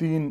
3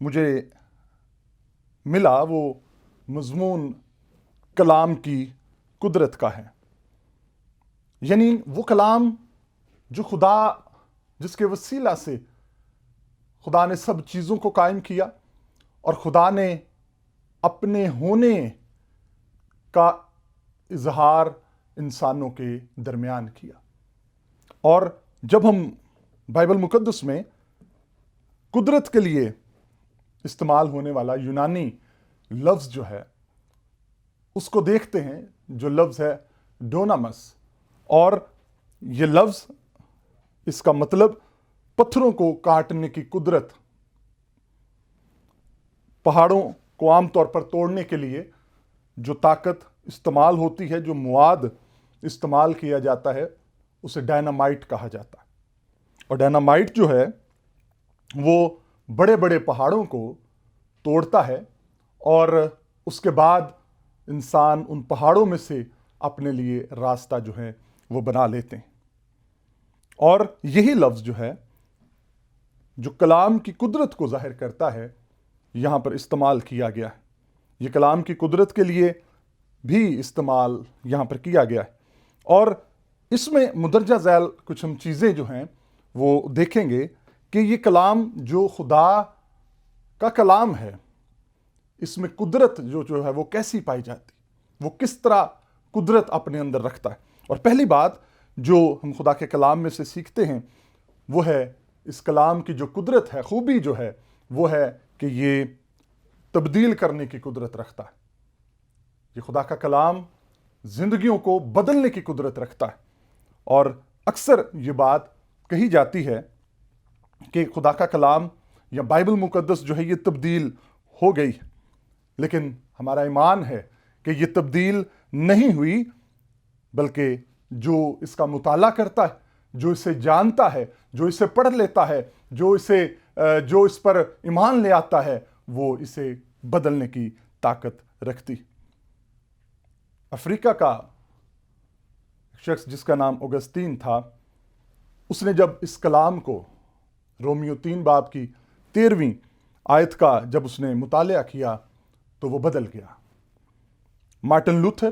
مجھے ملا وہ مضمون کلام کی قدرت کا ہے، یعنی وہ کلام جو خدا، جس کے وسیلہ سے خدا نے سب چیزوں کو قائم کیا اور خدا نے اپنے ہونے کا اظہار انسانوں کے درمیان کیا۔ اور جب ہم بائبل مقدس میں قدرت کے لیے استعمال ہونے والا یونانی لفظ جو ہے اس کو دیکھتے ہیں، جو لفظ ہے ڈونامس، اور یہ لفظ، اس کا مطلب پتھروں کو کاٹنے کی قدرت، پہاڑوں کو عام طور پر توڑنے کے لیے جو طاقت استعمال ہوتی ہے، جو مواد استعمال کیا جاتا ہے، اسے ڈائنامائٹ کہا جاتا ہے۔ اور ڈائنامائٹ جو ہے وہ بڑے بڑے پہاڑوں کو توڑتا ہے، اور اس کے بعد انسان ان پہاڑوں میں سے اپنے لیے راستہ جو ہے وہ بنا لیتے ہیں۔ اور یہی لفظ جو ہے، جو کلام کی قدرت کو ظاہر کرتا ہے، یہاں پر استعمال کیا گیا ہے۔ یہ کلام کی قدرت کے لیے بھی استعمال یہاں پر کیا گیا ہے، اور اس میں مندرجہ ذیل کچھ ہم چیزیں جو ہیں وہ دیکھیں گے کہ یہ کلام جو خدا کا کلام ہے، اس میں قدرت جو ہے وہ کیسی پائی جاتی، وہ کس طرح قدرت اپنے اندر رکھتا ہے۔ اور پہلی بات جو ہم خدا کے کلام میں سے سیکھتے ہیں وہ ہے اس کلام کی جو قدرت ہے، خوبی جو ہے وہ ہے کہ یہ تبدیل کرنے کی قدرت رکھتا ہے۔ یہ خدا کا کلام زندگیوں کو بدلنے کی قدرت رکھتا ہے، اور اکثر یہ بات کہی جاتی ہے کہ خدا کا کلام یا بائبل مقدس جو ہے یہ تبدیل ہو گئی ہے، لیکن ہمارا ایمان ہے کہ یہ تبدیل نہیں ہوئی، بلکہ جو اس کا مطالعہ کرتا ہے، جو اسے جانتا ہے، جو اسے پڑھ لیتا ہے، جو اس پر ایمان لے آتا ہے، وہ اسے بدلنے کی طاقت رکھتی۔ افریقہ کا شخص جس کا نام اوگسٹین تھا، اس نے جب اس کلام کو رومیو 3 باب کی 13ویں آیت کا جب اس نے مطالعہ کیا تو وہ بدل گیا۔ مارٹن لوتھر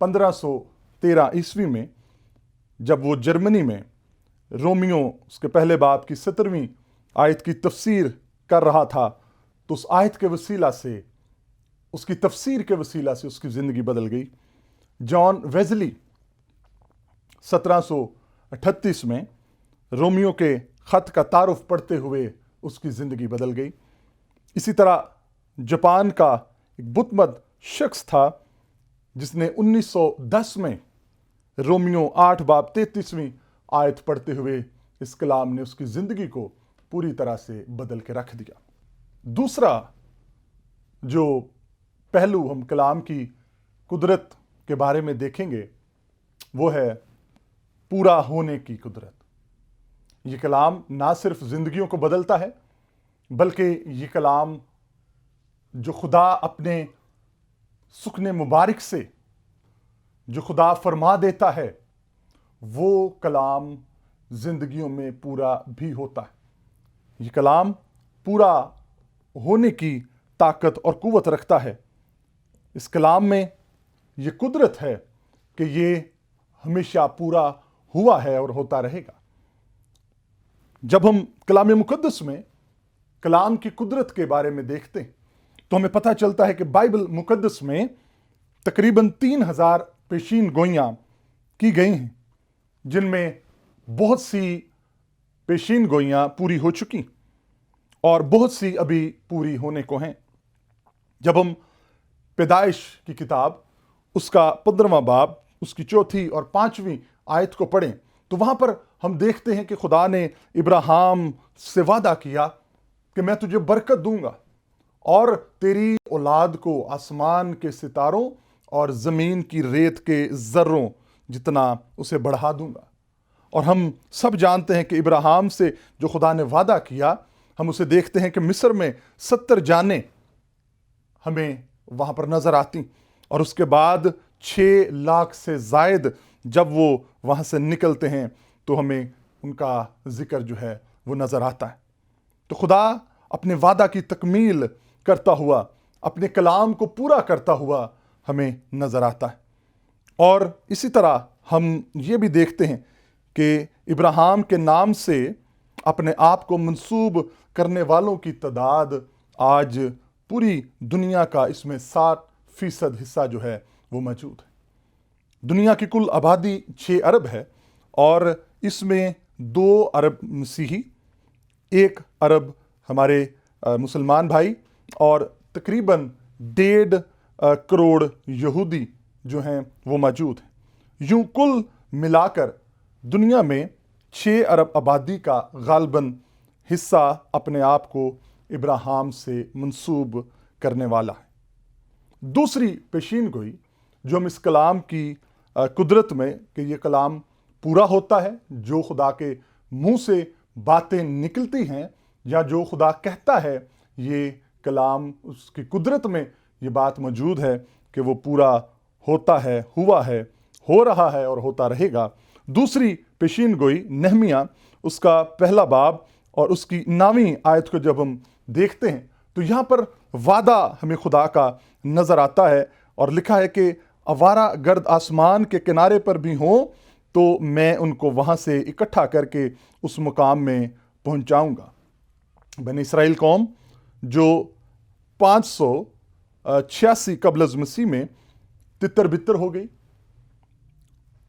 1513 عیسوی میں جب وہ جرمنی میں رومیو اس کے پہلے باب کی 17ویں آیت کی تفسیر کر رہا تھا، تو اس آیت کے وسیلہ سے، اس کی تفسیر کے وسیلہ سے اس کی زندگی بدل گئی۔ جان ویزلی 1738 میں رومیو کے خط کا تعارف پڑھتے ہوئے اس کی زندگی بدل گئی۔ اسی طرح جاپان کا ایک بت مت شخص تھا جس نے 1910 میں رومیو 8 باب 33ویں آیت پڑھتے ہوئے اس کلام نے اس کی زندگی کو پوری طرح سے بدل کے رکھ دیا۔ دوسرا جو پہلو ہم کلام کی قدرت کے بارے میں دیکھیں گے وہ ہے پورا ہونے کی قدرت۔ یہ کلام نہ صرف زندگیوں کو بدلتا ہے، بلکہ یہ کلام جو خدا اپنے سخن مبارک سے جو خدا فرما دیتا ہے، وہ کلام زندگیوں میں پورا بھی ہوتا ہے۔ یہ کلام پورا ہونے کی طاقت اور قوت رکھتا ہے۔ اس کلام میں یہ قدرت ہے کہ یہ ہمیشہ پورا ہوا ہے اور ہوتا رہے گا۔ جب ہم کلام مقدس میں کلام کی قدرت کے بارے میں دیکھتے ہیں تو ہمیں پتہ چلتا ہے کہ بائبل مقدس میں تقریباً 3000 پیشین گوئیاں کی گئی ہیں، جن میں بہت سی پیشین گوئیاں پوری ہو چکی اور بہت سی ابھی پوری ہونے کو ہیں۔ جب ہم پیدائش کی کتاب اس کا 15واں باب اس کی 4 اور 5ویں آیت کو پڑھیں تو وہاں پر ہم دیکھتے ہیں کہ خدا نے ابراہیم سے وعدہ کیا کہ میں تجھے برکت دوں گا اور تیری اولاد کو آسمان کے ستاروں اور زمین کی ریت کے ذروں جتنا اسے بڑھا دوں گا۔ اور ہم سب جانتے ہیں کہ ابراہیم سے جو خدا نے وعدہ کیا، ہم اسے دیکھتے ہیں کہ مصر میں 70 جانیں ہمیں وہاں پر نظر آتی، اور اس کے بعد 6 لاکھ سے زائد جب وہ وہاں سے نکلتے ہیں تو ہمیں ان کا ذکر جو ہے وہ نظر آتا ہے۔ تو خدا اپنے وعدہ کی تکمیل کرتا ہوا، اپنے کلام کو پورا کرتا ہوا ہمیں نظر آتا ہے۔ اور اسی طرح ہم یہ بھی دیکھتے ہیں کہ ابراہیم کے نام سے اپنے آپ کو منسوب کرنے والوں کی تعداد آج پوری دنیا کا اس میں 60% حصہ جو ہے وہ موجود ہے۔ دنیا کی کل آبادی 6 ارب ہے، اور اس میں 2 ارب مسیحی، 1 ارب ہمارے مسلمان بھائی، اور تقریباً 1.5 کروڑ یہودی جو ہیں وہ موجود ہیں۔ یوں کل ملا کر دنیا میں 6 ارب آبادی کا غالباً حصہ اپنے آپ کو ابراہیم سے منسوب کرنے والا ہے۔ دوسری پیشین گوئی جو ہم اس کلام کی قدرت میں کہ یہ کلام پورا ہوتا ہے، جو خدا کے منہ سے باتیں نکلتی ہیں یا جو خدا کہتا ہے، یہ کلام اس کی قدرت میں یہ بات موجود ہے کہ وہ پورا ہوتا ہے، ہوا ہے، ہو رہا ہے اور ہوتا رہے گا۔ دوسری پیشین گوئی نہمیہ، اس کا 1 باب اور اس کی 9ویں آیت کو جب ہم دیکھتے ہیں تو یہاں پر وعدہ ہمیں خدا کا نظر آتا ہے، اور لکھا ہے کہ آوارہ گرد آسمان کے کنارے پر بھی ہوں تو میں ان کو وہاں سے اکٹھا کر کے اس مقام میں پہنچاؤں گا۔ بنی اسرائیل قوم جو 586 قبل از مسیح میں تتر بتر ہو گئی،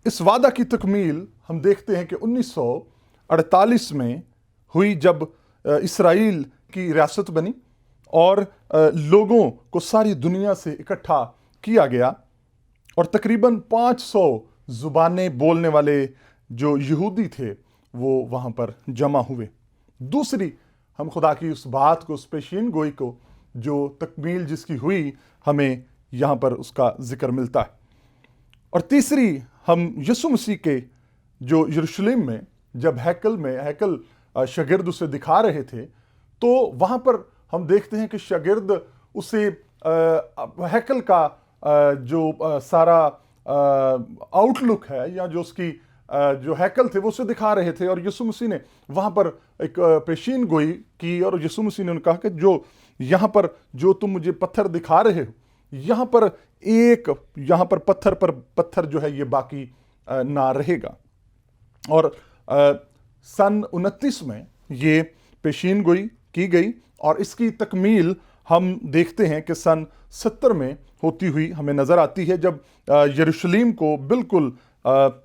اس وعدہ کی تکمیل ہم دیکھتے ہیں کہ 1948 میں ہوئی، جب اسرائیل کی ریاست بنی اور لوگوں کو ساری دنیا سے اکٹھا کیا گیا، اور تقریباً 500 زبانیں بولنے والے جو یہودی تھے وہ وہاں پر جمع ہوئے۔ دوسری ہم خدا کی اس بات کو، اس پیشین گوئی کو جو تکمیل جس کی ہوئی، ہمیں یہاں پر اس کا ذکر ملتا ہے۔ اور تیسری ہم یسوع مسیح کے جو یروشلم میں جب ہیکل شاگرد اسے دکھا رہے تھے، تو وہاں پر ہم دیکھتے ہیں کہ شاگرد اسے ہیکل کا جو سارا آؤٹ لک ہے یا جو اس کی جو ہیکل تھے وہ اسے دکھا رہے تھے، اور یسوع مسیح نے وہاں پر ایک پیشین گوئی کی، اور یسوع مسیح نے ان کہا کہ جو یہاں پر جو تم مجھے پتھر دکھا رہے ہو، یہاں پر پتھر جو ہے یہ باقی نہ رہے گا۔ اور سن 29 میں یہ پیشین گوئی کی گئی، اور اس کی تکمیل ہم دیکھتے ہیں کہ سن 70 میں ہوتی ہوئی ہمیں نظر آتی ہے، جب یروشلم کو بالکل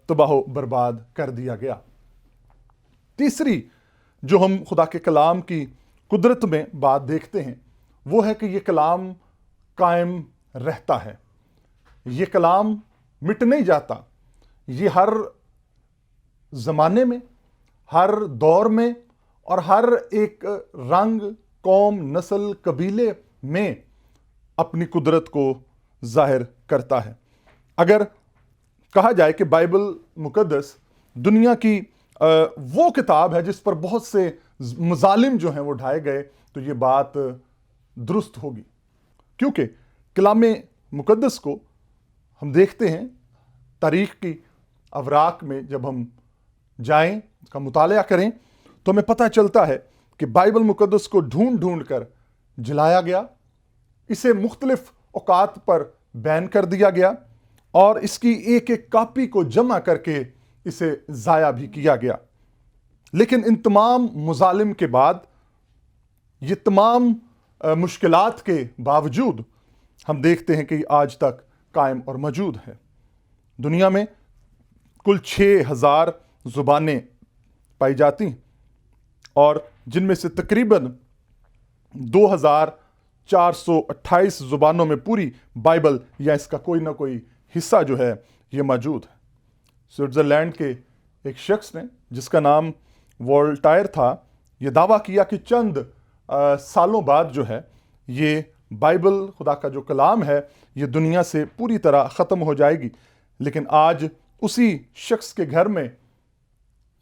تباہ و برباد کر دیا گیا۔ تیسری جو ہم خدا کے کلام کی قدرت میں بات دیکھتے ہیں وہ ہے کہ یہ کلام قائم رہتا ہے، یہ کلام مٹ نہیں جاتا، یہ ہر زمانے میں، ہر دور میں اور ہر ایک رنگ، قوم، نسل، قبیلے میں اپنی قدرت کو ظاہر کرتا ہے۔ اگر کہا جائے کہ بائبل مقدس دنیا کی وہ کتاب ہے جس پر بہت سے مظالم جو ہیں وہ ڈھائے گئے، تو یہ بات درست ہوگی، کیونکہ کلام مقدس کو ہم دیکھتے ہیں تاریخ کی اوراق میں، جب ہم جائیں اس کا مطالعہ کریں تو ہمیں پتہ چلتا ہے کہ بائبل مقدس کو ڈھونڈ ڈھونڈ کر جلایا گیا، اسے مختلف اوقات پر بین کر دیا گیا، اور اس کی ایک ایک کاپی کو جمع کر کے اسے ضائع بھی کیا گیا۔ لیکن ان تمام مظالم کے بعد، یہ تمام مشکلات کے باوجود، ہم دیکھتے ہیں کہ یہ آج تک قائم اور موجود ہے۔ دنیا میں کل 6000 زبانیں پائی جاتی ہیں، اور جن میں سے تقریباً 2428 زبانوں میں پوری بائبل یا اس کا کوئی نہ کوئی حصہ جو ہے یہ موجود ہے۔ سوئٹزرلینڈ کے ایک شخص نے، جس کا نام وولٹائر تھا، یہ دعویٰ کیا کہ چند سالوں بعد جو ہے یہ بائبل، خدا کا جو کلام ہے، یہ دنیا سے پوری طرح ختم ہو جائے گی۔ لیکن آج اسی شخص کے گھر میں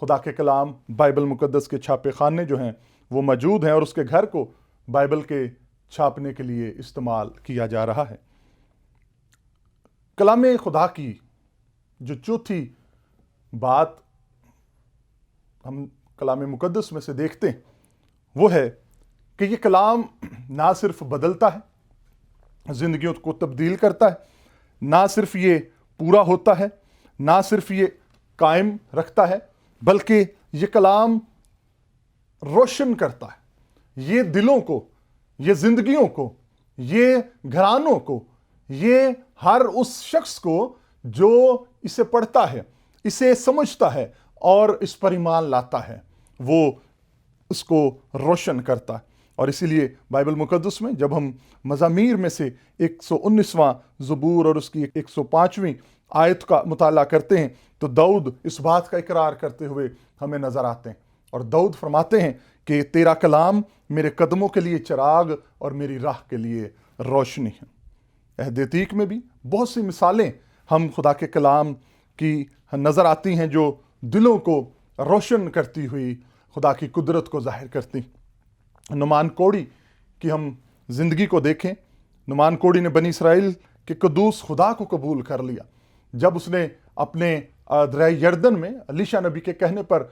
خدا کے کلام، بائبل مقدس کے چھاپے خانے جو ہیں وہ موجود ہیں، اور اس کے گھر کو بائبل کے چھاپنے کے لیے استعمال کیا جا رہا ہے۔ کلام خدا کی جو چوتھی بات ہم کلام مقدس میں سے دیکھتے ہیں وہ ہے کہ یہ کلام نہ صرف بدلتا ہے، زندگیوں کو تبدیل کرتا ہے، نہ صرف یہ پورا ہوتا ہے، نہ صرف یہ قائم رکھتا ہے، بلکہ یہ کلام روشن کرتا ہے یہ دلوں کو، یہ زندگیوں کو، یہ گھرانوں کو، یہ ہر اس شخص کو جو اسے پڑھتا ہے، اسے سمجھتا ہے اور اس پر ایمان لاتا ہے، وہ اس کو روشن کرتا ہے۔ اور اسی لیے بائبل مقدس میں جب ہم مزامیر میں سے 119واں زبور اور اس کی 105ویں آیت کا مطالعہ کرتے ہیں تو داؤد اس بات کا اقرار کرتے ہوئے ہمیں نظر آتے ہیں، اور داؤد فرماتے ہیں کہ تیرا کلام میرے قدموں کے لیے چراغ اور میری راہ کے لیے روشنی ہے۔ عہد عتیق میں بھی بہت سی مثالیں ہم خدا کے کلام کی نظر آتی ہیں جو دلوں کو روشن کرتی ہوئی خدا کی قدرت کو ظاہر کرتی۔ نعمان کوڑی کی ہم زندگی کو دیکھیں، نعمان کوڑی نے بنی اسرائیل کے قدوس خدا کو قبول کر لیا جب اس نے اپنے دریائے یردن میں الیشا نبی کے کہنے پر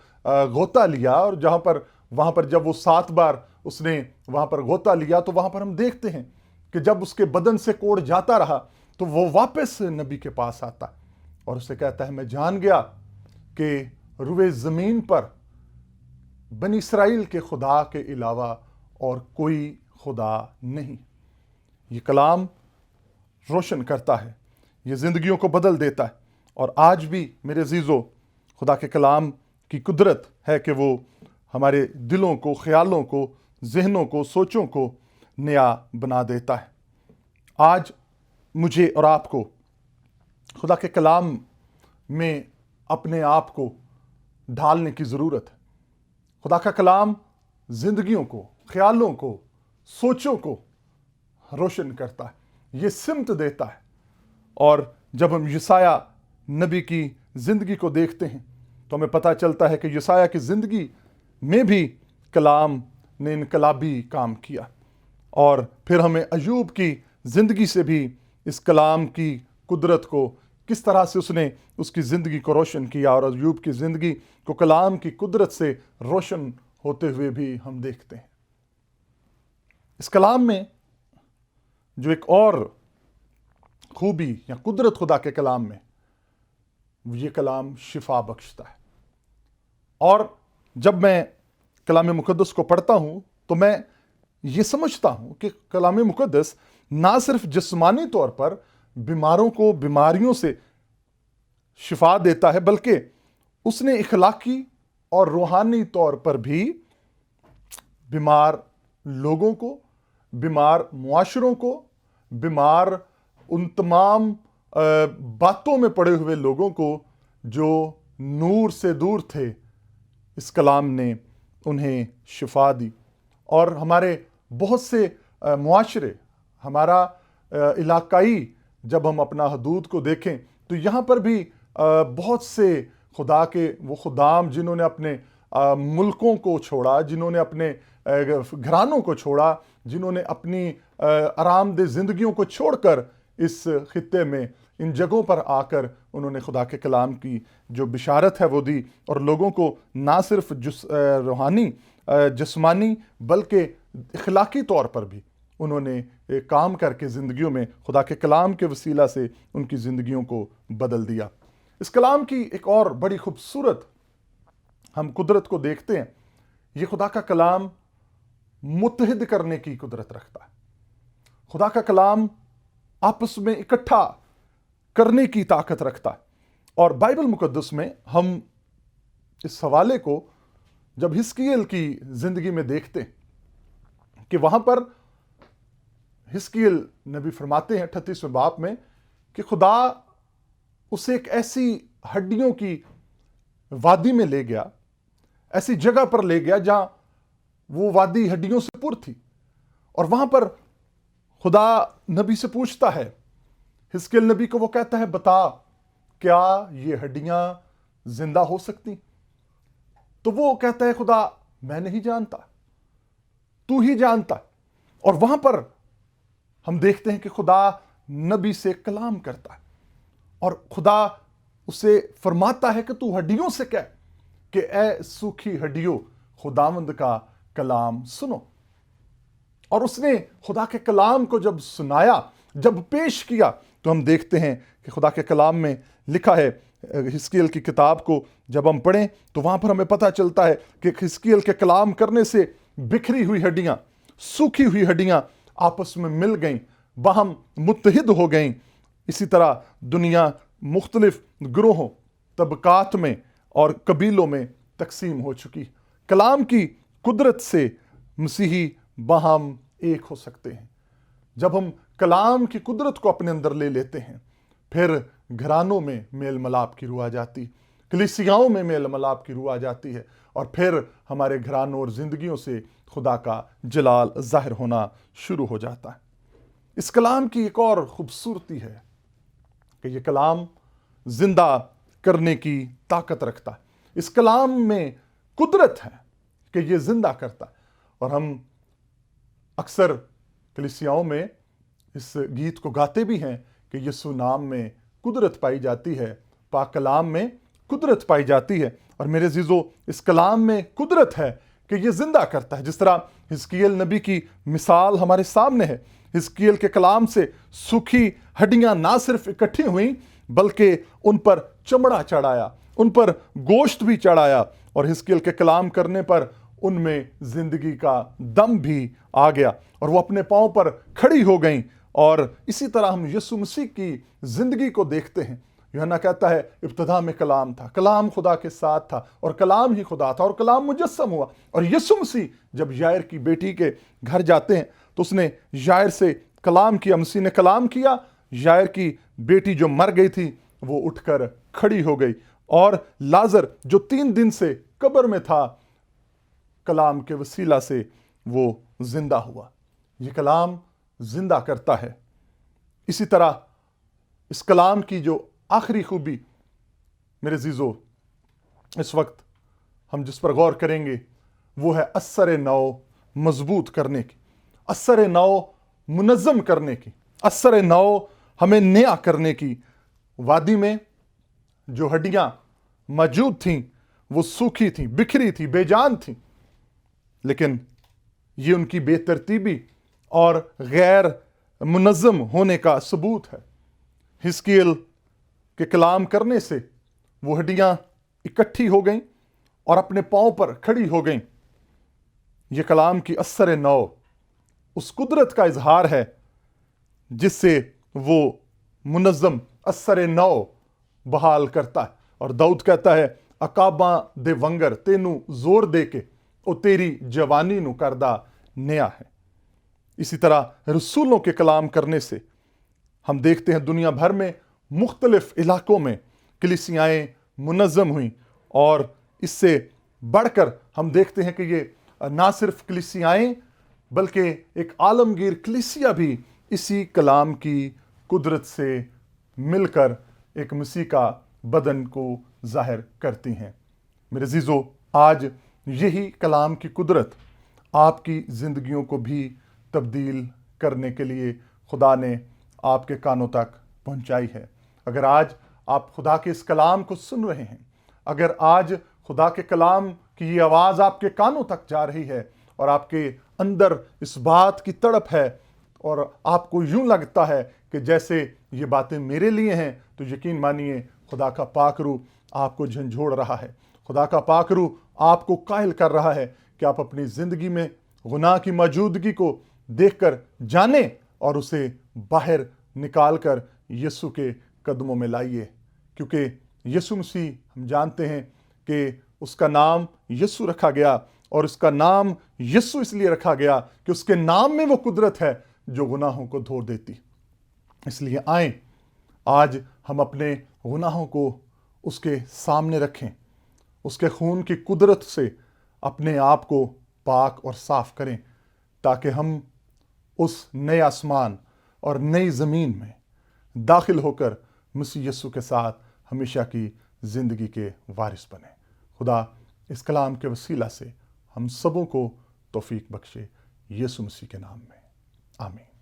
غوطہ لیا، اور وہاں پر جب وہ 7 بار اس نے وہاں پر غوطہ لیا تو وہاں پر ہم دیکھتے ہیں کہ جب اس کے بدن سے کوڑ جاتا رہا تو وہ واپس نبی کے پاس آتا اور اسے کہتا ہے میں جان گیا کہ روئے زمین پر بنی اسرائیل کے خدا کے علاوہ اور کوئی خدا نہیں۔ یہ کلام روشن کرتا ہے، یہ زندگیوں کو بدل دیتا ہے، اور آج بھی میرے عزیزو خدا کے کلام کی قدرت ہے کہ وہ ہمارے دلوں کو، خیالوں کو، ذہنوں کو، سوچوں کو نیا بنا دیتا ہے۔ آج مجھے اور آپ کو خدا کے کلام میں اپنے آپ کو ڈھالنے کی ضرورت ہے۔ خدا کا کلام زندگیوں کو، خیالوں کو، سوچوں کو روشن کرتا ہے، یہ سمت دیتا ہے۔ اور جب ہم یسایہ نبی کی زندگی کو دیکھتے ہیں تو ہمیں پتہ چلتا ہے کہ یسایہ کی زندگی میں بھی کلام نے انقلابی کام کیا، اور پھر ہمیں ایوب کی زندگی سے بھی اس کلام کی قدرت کو کس طرح سے اس نے اس کی زندگی کو روشن کیا، اور ایوب کی زندگی کو کلام کی قدرت سے روشن ہوتے ہوئے بھی ہم دیکھتے ہیں۔ اس کلام میں جو ایک اور خوبی یا قدرت خدا کے کلام میں، یہ کلام شفا بخشتا ہے۔ اور جب میں کلام مقدس کو پڑھتا ہوں تو میں یہ سمجھتا ہوں کہ کلام مقدس نہ صرف جسمانی طور پر بیماروں کو بیماریوں سے شفا دیتا ہے، بلکہ اس نے اخلاقی اور روحانی طور پر بھی بیمار لوگوں کو، بیمار معاشروں کو، بیمار ان تمام باتوں میں پڑے ہوئے لوگوں کو جو نور سے دور تھے، اس کلام نے انہیں شفا دی۔ اور ہمارے بہت سے معاشرے، ہمارا علاقائی جب ہم اپنا حدود کو دیکھیں تو یہاں پر بھی بہت سے خدا کے وہ خدام جنہوں نے اپنے ملکوں کو چھوڑا، جنہوں نے اپنے گھرانوں کو چھوڑا، جنہوں نے اپنی آرام دہ زندگیوں کو چھوڑ کر اس خطے میں ان جگہوں پر آ کر انہوں نے خدا کے کلام کی جو بشارت ہے وہ دی، اور لوگوں کو نہ صرف روحانی جسمانی بلکہ اخلاقی طور پر بھی انہوں نے کام کر کے زندگیوں میں خدا کے کلام کے وسیلہ سے ان کی زندگیوں کو بدل دیا۔ اس کلام کی ایک اور بڑی خوبصورت ہم قدرت کو دیکھتے ہیں، یہ خدا کا کلام متحد کرنے کی قدرت رکھتا ہے۔ خدا کا کلام آپس میں اکٹھا کرنے کی طاقت رکھتا ہے۔ اور بائبل مقدس میں ہم اس حوالے کو جب حزقیل کی زندگی میں دیکھتے ہیں کہ وہاں پر حزقیل نبی فرماتے ہیں 38ویں باب میں کہ خدا اسے ایک ایسی ہڈیوں کی وادی میں لے گیا، ایسی جگہ پر لے گیا جہاں وہ وادی ہڈیوں سے پر تھی، اور وہاں پر خدا نبی سے پوچھتا ہے، حزقیل نبی کو وہ کہتا ہے بتا کیا یہ ہڈیاں زندہ ہو سکتی؟ تو وہ کہتا ہے خدا میں نہیں جانتا، تو ہی جانتا۔ اور وہاں پر ہم دیکھتے ہیں کہ خدا نبی سے کلام کرتا ہے، اور خدا اسے فرماتا ہے کہ تو ہڈیوں سے کہہ کہ اے سوکھی ہڈیوں خداوند کا کلام سنو۔ اور اس نے خدا کے کلام کو جب سنایا، جب پیش کیا، تو ہم دیکھتے ہیں کہ خدا کے کلام میں لکھا ہے، حزقیل کی کتاب کو جب ہم پڑھیں تو وہاں پر ہمیں پتہ چلتا ہے کہ حزقیل کے کلام کرنے سے بکھری ہوئی ہڈیاں، سوکھی ہوئی ہڈیاں آپس میں مل گئیں، باہم متحد ہو گئیں۔ اسی طرح دنیا مختلف گروہوں، طبقات میں اور قبیلوں میں تقسیم ہو چکی۔ کلام کی قدرت سے مسیحی باہم ایک ہو سکتے ہیں۔ جب ہم کلام کی قدرت کو اپنے اندر لے لیتے ہیں، پھر گھرانوں میں میل ملاپ کی روح آ جاتی، کلیسیاؤں میں میل ملاپ کی روح آ جاتی ہے، اور پھر ہمارے گھرانوں اور زندگیوں سے خدا کا جلال ظاہر ہونا شروع ہو جاتا ہے۔ اس کلام کی ایک اور خوبصورتی ہے کہ یہ کلام زندہ کرنے کی طاقت رکھتا ہے۔ اس کلام میں قدرت ہے کہ یہ زندہ کرتا ہے، اور ہم اکثر کلیسیاؤں میں اس گیت کو گاتے بھی ہیں کہ یسوع نام میں قدرت پائی جاتی ہے، پاک کلام میں قدرت پائی جاتی ہے۔ اور میرے عزیزو، اس کلام میں قدرت ہے کہ یہ زندہ کرتا ہے۔ جس طرح حزقیل نبی کی مثال ہمارے سامنے ہے، حزقیل کے کلام سے سوکھی ہڈیاں نہ صرف اکٹھی ہوئیں بلکہ ان پر چمڑا چڑھایا، ان پر گوشت بھی چڑھایا، اور حزقیل کے کلام کرنے پر ان میں زندگی کا دم بھی آ گیا اور وہ اپنے پاؤں پر کھڑی ہو گئیں۔ اور اسی طرح ہم یسوع مسیح کی زندگی کو دیکھتے ہیں۔ یوحنا کہتا ہے ابتدا میں کلام تھا، کلام خدا کے ساتھ تھا، اور کلام ہی خدا تھا، اور کلام مجسم ہوا۔ اور یسوع مسیح جب یائر کی بیٹی کے گھر جاتے ہیں تو اس نے یائر سے کلام کیا، مسیح نے کلام کیا، یائر کی بیٹی جو مر گئی تھی وہ اٹھ کر کھڑی ہو گئی، اور لازر جو 3 دن سے قبر میں تھا، کلام کے وسیلہ سے وہ زندہ ہوا۔ یہ کلام زندہ کرتا ہے۔ اسی طرح اس کلام کی جو آخری خوبی میرے عزیزو اس وقت ہم جس پر غور کریں گے وہ ہے اثر نو مضبوط کرنے کی، اثر نو منظم کرنے کی، اثر نو ہمیں نیا کرنے کی۔ وادی میں جو ہڈیاں موجود تھیں وہ سوکھی تھیں، بکھری تھیں، بے جان تھیں، لیکن یہ ان کی بے ترتیبی اور غیر منظم ہونے کا ثبوت ہے۔ حزقیل کے کلام کرنے سے وہ ہڈیاں اکٹھی ہو گئیں اور اپنے پاؤں پر کھڑی ہو گئیں۔ یہ کلام کی اثر نو اس قدرت کا اظہار ہے جس سے وہ منظم اثر نو بحال کرتا ہے۔ اور داؤد کہتا ہے اکاباں دے ونگر تینوں زور دے کے او تیری جوانی نو کردہ نیا ہے۔ اسی طرح رسولوں کے کلام کرنے سے ہم دیکھتے ہیں دنیا بھر میں مختلف علاقوں میں کلیسیائیں منظم ہوئیں، اور اس سے بڑھ کر ہم دیکھتے ہیں کہ یہ نہ صرف کلیسیائیں بلکہ ایک عالمگیر کلیسیا بھی اسی کلام کی قدرت سے مل کر ایک مسیح کا بدن کو ظاہر کرتی ہیں۔ میرے عزیزو، آج یہی کلام کی قدرت آپ کی زندگیوں کو بھی تبدیل کرنے کے لیے خدا نے آپ کے کانوں تک پہنچائی ہے۔ اگر آج آپ خدا کے اس کلام کو سن رہے ہیں، اگر آج خدا کے کلام کی یہ آواز آپ کے کانوں تک جا رہی ہے اور آپ کے اندر اس بات کی تڑپ ہے اور آپ کو یوں لگتا ہے کہ جیسے یہ باتیں میرے لیے ہیں، تو یقین مانیے خدا کا پاک روح آپ کو جھنجھوڑ رہا ہے۔ خدا کا پاک روح آپ کو قائل کر رہا ہے کہ آپ اپنی زندگی میں گناہ کی موجودگی کو دیکھ کر جانیں اور اسے باہر نکال کر یسوع کے قدموں میں لائیے، کیونکہ یسوع مسیح ہم جانتے ہیں کہ اس کا نام یسوع رکھا گیا، اور اس کا نام یسوع اس لیے رکھا گیا کہ اس کے نام میں وہ قدرت ہے جو گناہوں کو دھو دیتی۔ اس لیے آئیں آج ہم اپنے گناہوں کو اس کے سامنے رکھیں، اس کے خون کی قدرت سے اپنے آپ کو پاک اور صاف کریں، تاکہ ہم اس نئے آسمان اور نئی زمین میں داخل ہو کر مسیح یسوع کے ساتھ ہمیشہ کی زندگی کے وارث بنیں۔ خدا اس کلام کے وسیلہ سے ہم سبوں کو توفیق بخشے، یسوع مسیح کے نام میں، آمین۔